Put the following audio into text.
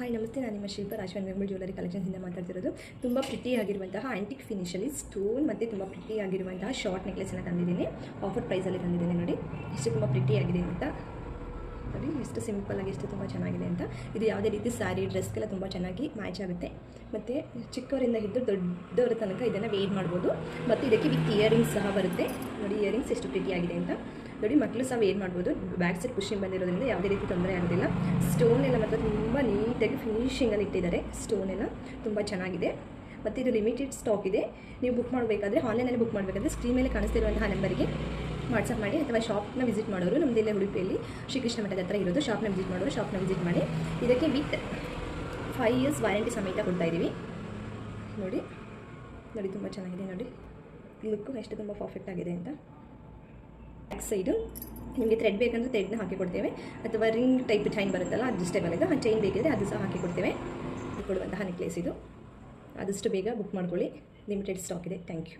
Hi ನಮಸ್ತೆ, ನಾನು ನಿಮ್ಮ ಶಿಲ್ಪ ರಾಜವನ್ ವೆಂಬಲ್ ಜ್ಯುವೆಲರಿ ಕಲೆಕ್ಷನ್ಸಿಂದ ಮಾತಾಡ್ತಿರೋದು. ತುಂಬ ಪ್ರಿಟಿ ಆಗಿರುವಂತಹ ಆಂಟಿಕ್ ಫಿನಿಷಲ್ಲಿ ಸ್ಟೋನ್ ಮತ್ತು ತುಂಬ ಪ್ರಿಟಿ ಆಗಿರುವಂತಹ ಶಾರ್ಟ್ ನೆಕ್ಲೆಸನ್ನು ತಂದಿದ್ದೀನಿ. ಆಫರ್ ಪ್ರೈಸಲ್ಲಿ ತಂದಿದ್ದೀನಿ. ನೋಡಿ ಎಷ್ಟು ತುಂಬ ಪ್ರಿಟಿ ಆಗಿದೆ ಅಂತ. ನೋಡಿ ಎಷ್ಟು ಸಿಂಪಲ್ಲಾಗಿ ಎಷ್ಟು ತುಂಬ ಚೆನ್ನಾಗಿದೆ ಅಂತ. ಇದು ಯಾವುದೇ ರೀತಿ ಸ್ಯಾರಿ ಡ್ರೆಸ್ಗೆಲ್ಲ ತುಂಬ ಚೆನ್ನಾಗಿ ಮ್ಯಾಚ್ ಆಗುತ್ತೆ. ಮತ್ತು ಚಿಕ್ಕವರಿಂದ ಹಿಡಿದು ದೊಡ್ಡವರ ತನಕ ಇದನ್ನು ವೇರ್ ಮಾಡ್ಬೋದು. ಮತ್ತು ಇದಕ್ಕೆ ವಿತ್ ಇಯರಿಂಗ್ಸ್ ಸಹ ಬರುತ್ತೆ. ನೋಡಿ ಇಯರಿಂಗ್ಸ್ ಎಷ್ಟು ಪ್ರಿಟಿ ಆಗಿದೆ ಅಂತ. ನೋಡಿ ಮಕ್ಕಳು ಸಹ ವೇರ್ ಮಾಡ್ಬೋದು. ಬ್ಯಾಕ್ ಸೈಡ್ ಪುಷಿಂಗ್ ಬಂದಿರೋದ್ರಿಂದ ಯಾವುದೇ ರೀತಿ ತೊಂದರೆ ಆಗೋದಿಲ್ಲ. ಸ್ಟೋನ್ ಎಲ್ಲ ಮಾತ್ರ ತುಂಬ ನೀಟಾಗಿ ಫಿನಿಶಿಂಗಲ್ಲಿ ಇಟ್ಟಿದ್ದಾರೆ. ಸ್ಟೋನ್ ಎಲ್ಲ ತುಂಬ ಚೆನ್ನಾಗಿದೆ. ಮತ್ತು ಇದು ಲಿಮಿಟೆಡ್ ಸ್ಟಾಕ್ ಇದೆ. ನೀವು ಬುಕ್ ಮಾಡಬೇಕಾದ್ರೆ ಆನ್ಲೈನಲ್ಲಿ ಬುಕ್ ಮಾಡಬೇಕಾದ್ರೆ ಸ್ಕ್ರೀನ್ ಮೇಲೆ ಕಾಣಿಸ್ತಿರುವಂತಹ ನಂಬರಿಗೆ ವಾಟ್ಸಪ್ ಮಾಡಿ, ಅಥವಾ ಶಾಪ್ನ ವಿಸಿಟ್ ಮಾಡೋರು ನಮ್ಮದೆಲ್ಲ ಉಡುಪಿಯಲ್ಲಿ ಶ್ರೀಕೃಷ್ಣ ಮಠದ ಹತ್ರ ಇರೋದು. ಶಾಪ್ನ ವಿಸಿಟ್ ಮಾಡೋರು ಶಾಪ್ನ ವಿಸಿಟ್ ಮಾಡಿ. ಇದಕ್ಕೆ ವಿತ್ 5 years ವಾರಂಟಿ ಸಮೇತ ಕೊಡ್ತಾ ಇದ್ದೀವಿ. ನೋಡಿ ನೋಡಿ ತುಂಬ ಚೆನ್ನಾಗಿದೆ. ನೋಡಿ ಲುಕ್ಕು ಎಷ್ಟು ತುಂಬ ಪರ್ಫೆಕ್ಟ್ ಆಗಿದೆ ಅಂತ. ಬ್ಯಾಕ್ ಸೈಡು ನಿಮಗೆ ಥ್ರೆಡ್ ಬೇಕಂದ್ರೆ ಥ್ರೆಡ್ನ ಹಾಕಿಕೊಡ್ತೇವೆ, ಅಥವಾ ರಿಂಗ್ ಟೈಪ್ ಚೈನ್ ಬರುತ್ತಲ್ಲ ಅಡ್ಜಸ್ಟೇಬಲ್ ಇದೆ, ಆ ಚೈನ್ ಬೇಕಿದ್ರೆ ಅದು ಸಹ ಹಾಕಿಕೊಡ್ತೇವೆ. ಕೊಡುವಂತಹ ನೆಕ್ಲೇಸ್ ಇದು. ಆದಷ್ಟು ಬೇಗ ಬುಕ್ ಮಾಡ್ಕೊಳ್ಳಿ. ಲಿಮಿಟೆಡ್ ಸ್ಟಾಕ್ ಇದೆ. Thank you.